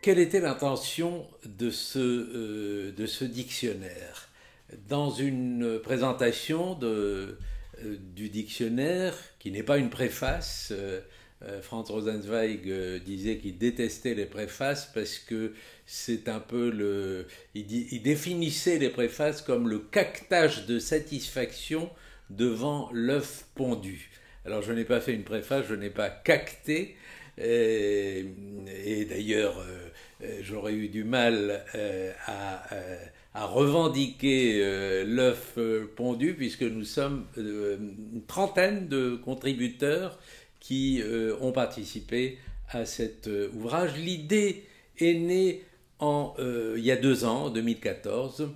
Quelle était l'intention de ce dictionnaire? Dans une présentation du dictionnaire, qui n'est pas une préface, Franz Rosenzweig disait qu'il détestait les préfaces parce que c'est un peu il définissait les préfaces comme le caquetage de satisfaction devant l'œuf pondu. Alors je n'ai pas fait une préface, je n'ai pas caqueté, et d'ailleurs j'aurais eu du mal à revendiquer l'œuf pondu, puisque nous sommes une trentaine de contributeurs qui ont participé à cet ouvrage. L'idée est née il y a 2 ans, en 2014,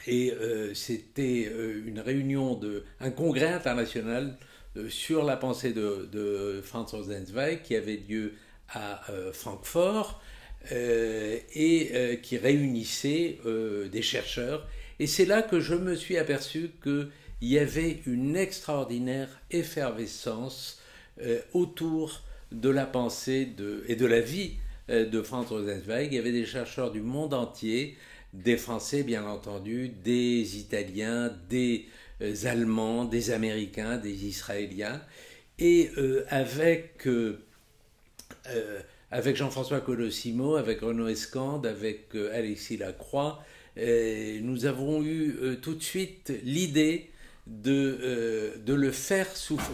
et c'était une réunion, un congrès international sur la pensée de Franz Rosenzweig qui avait lieu à Francfort, et qui réunissait des chercheurs. Et c'est là que je me suis aperçu qu'il y avait une extraordinaire effervescence autour de la pensée et de la vie de Franz Rosenzweig. Il y avait des chercheurs du monde entier, des Français bien entendu, des Italiens, des Allemands, des Américains, des Israéliens, et avec Jean-François Colosimo, avec Renaud Escande, avec Alexis Lacroix, nous avons eu tout de suite l'idée de le faire,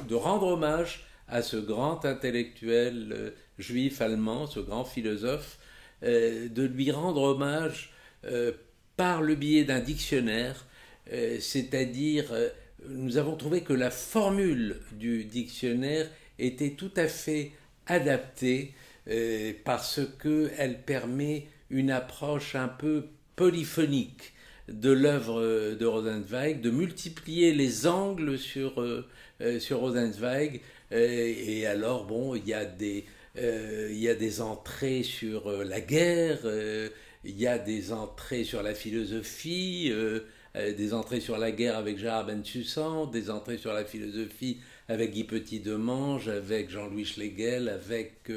de rendre hommage à ce grand intellectuel juif allemand, ce grand philosophe, de lui rendre hommage par le biais d'un dictionnaire, c'est-à-dire nous avons trouvé que la formule du dictionnaire était tout à fait adaptée, parce qu'elle permet une approche un peu polyphonique de l'œuvre de Rosenzweig, de multiplier les angles sur Rosenzweig, et alors bon, il y a des entrées sur la guerre, il y a des entrées sur la philosophie, des entrées sur la guerre avec Gérard Bensusan, des entrées sur la philosophie avec Guy Petit-Demange, avec Jean-Louis Schlegel, avec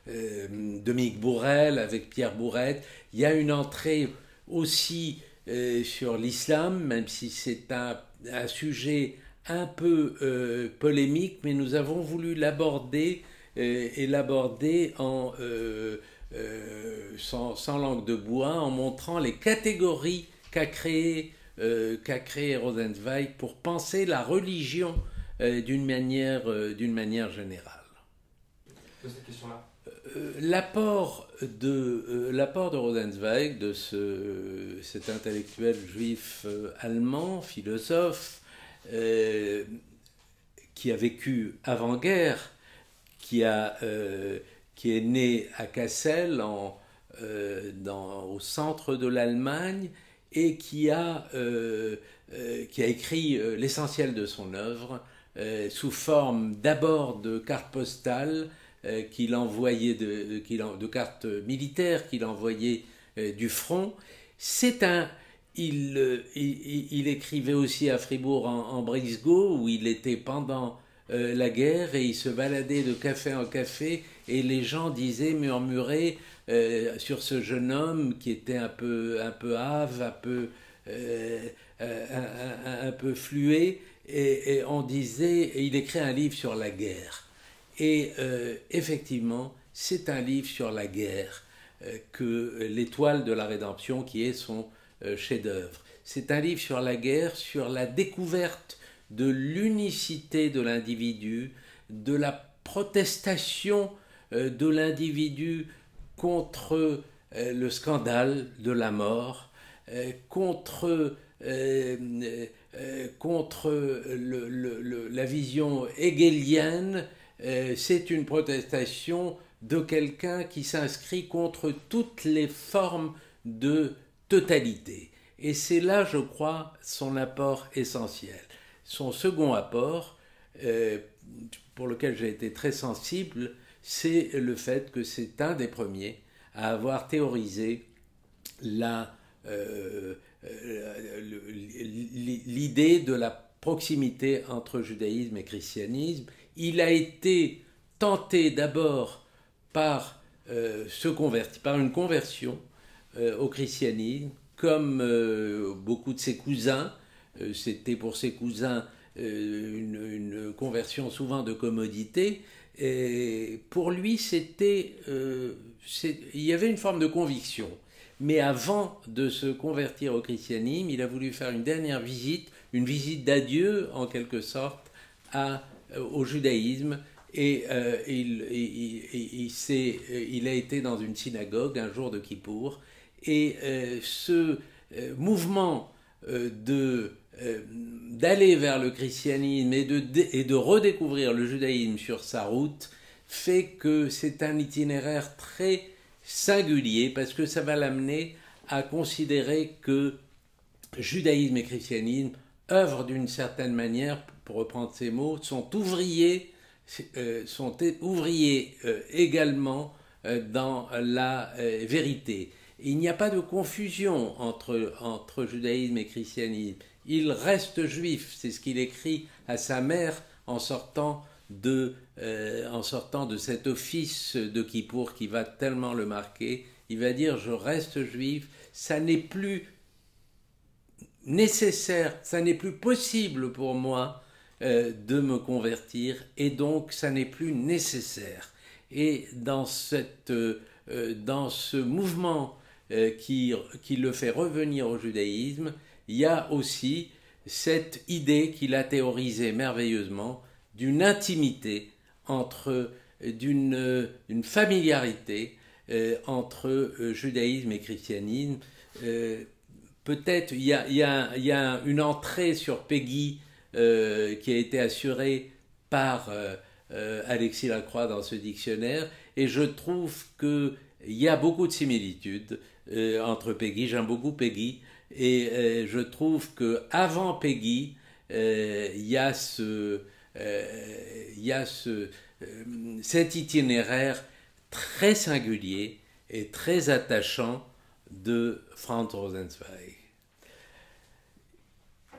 Dominique Bourrel, avec Pierre Bourrette. Il y a une entrée aussi sur l'islam, même si c'est un sujet un peu polémique, mais nous avons voulu l'aborder, et l'aborder sans langue de bois, en montrant les catégories qu'a créé Rosenzweig pour penser la religion d'une manière générale. Cette question-là. L'apport de Rosenzweig, de cet intellectuel juif allemand, philosophe, qui a vécu avant-guerre, qui est né à Kassel, au centre de l'Allemagne, et qui a écrit l'essentiel de son œuvre sous forme d'abord de cartes postales qu'il envoyait, de cartes militaires qu'il envoyait du front. Il écrivait aussi à Fribourg en Brisgau, où il était pendant la guerre, et il se baladait de café en café, et les gens murmuraient sur ce jeune homme qui était un peu hâve, un peu fluet, et on disait, et il écrit un livre sur la guerre. Et effectivement, c'est un livre sur la guerre, que l'Étoile de la Rédemption, qui est son chef-d'œuvre. C'est un livre sur la guerre, sur la découverte de l'unicité de l'individu, de la protestation de l'individu contre le scandale de la mort, contre la vision hegelienne. C'est une protestation de quelqu'un qui s'inscrit contre toutes les formes de totalité. Et c'est là, je crois, son apport essentiel. Son second apport, pour lequel j'ai été très sensible, c'est le fait que c'est un des premiers à avoir théorisé l'idée de la proximité entre judaïsme et christianisme. Il a été tenté d'abord par par une conversion au christianisme, comme beaucoup de ses cousins. C'était pour ses cousins une conversion souvent de commodité. Et pour lui, il y avait une forme de conviction. Mais avant de se convertir au christianisme, il a voulu faire une dernière visite, une visite d'adieu en quelque sorte au judaïsme. Et il a été dans une synagogue un jour de Kippour. Et ce mouvement d'aller vers le christianisme et de redécouvrir le judaïsme sur sa route fait que c'est un itinéraire très singulier, parce que ça va l'amener à considérer que judaïsme et christianisme œuvrent d'une certaine manière, pour reprendre ces mots, sont ouvriers également dans la vérité. Il n'y a pas de confusion entre judaïsme et christianisme. Il reste juif, c'est ce qu'il écrit à sa mère en sortant de cet office de Kippour qui va tellement le marquer. Il va dire: je reste juif, ça n'est plus nécessaire, ça n'est plus possible pour moi de me convertir, et donc ça n'est plus nécessaire. Et dans ce mouvement qui le fait revenir au judaïsme, il y a aussi cette idée qu'il a théorisée merveilleusement d'une intimité, d'une familiarité entre judaïsme et christianisme. Peut-être il y a une entrée sur Péguy qui a été assurée par Alexis Lacroix dans ce dictionnaire, et je trouve qu'il y a beaucoup de similitudes entre Péguy. J'aime beaucoup Péguy, et je trouve qu'avant Péguy, il y a cet itinéraire très singulier et très attachant de Franz Rosenzweig.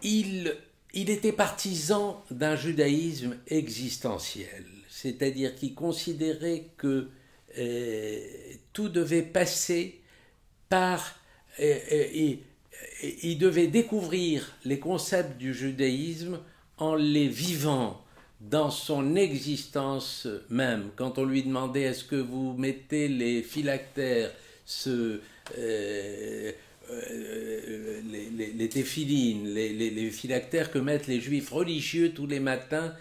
Il était partisan d'un judaïsme existentiel, c'est-à-dire qu'il considérait que tout devait passer par... il devait découvrir les concepts du judaïsme en les vivant dans son existence même. Quand on lui demandait: est-ce que vous mettez les phylactères, les téphilines, les phylactères que mettent les juifs religieux tous les matins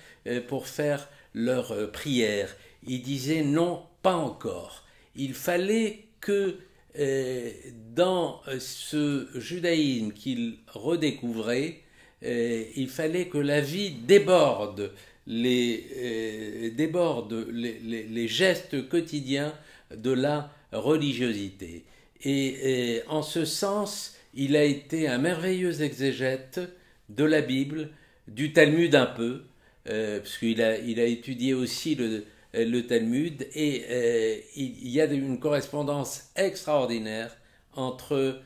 pour faire leur prière, il disait: non, pas encore. Il fallait que dans ce judaïsme qu'il redécouvrait, il fallait que la vie déborde les gestes quotidiens de la religiosité. Et en ce sens, il a été un merveilleux exégète de la Bible, du Talmud un peu, parce qu'il a étudié aussi le Talmud, et il y a une correspondance extraordinaire entre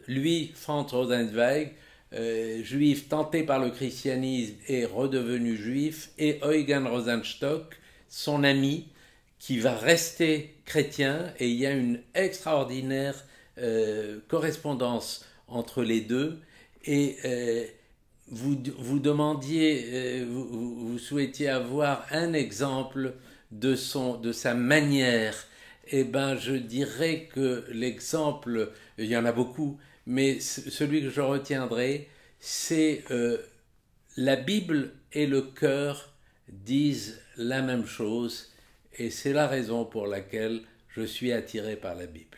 lui, Franz Rosenzweig, juif tenté par le christianisme et redevenu juif, et Eugen Rosenstock, son ami, qui va rester chrétien, et il y a une extraordinaire correspondance entre les deux. Et vous demandiez, vous souhaitiez avoir un exemple de sa manière. Eh bien, je dirais que l'exemple, il y en a beaucoup, mais celui que je retiendrai, c'est la Bible et le cœur disent la même chose, et c'est la raison pour laquelle je suis attiré par la Bible.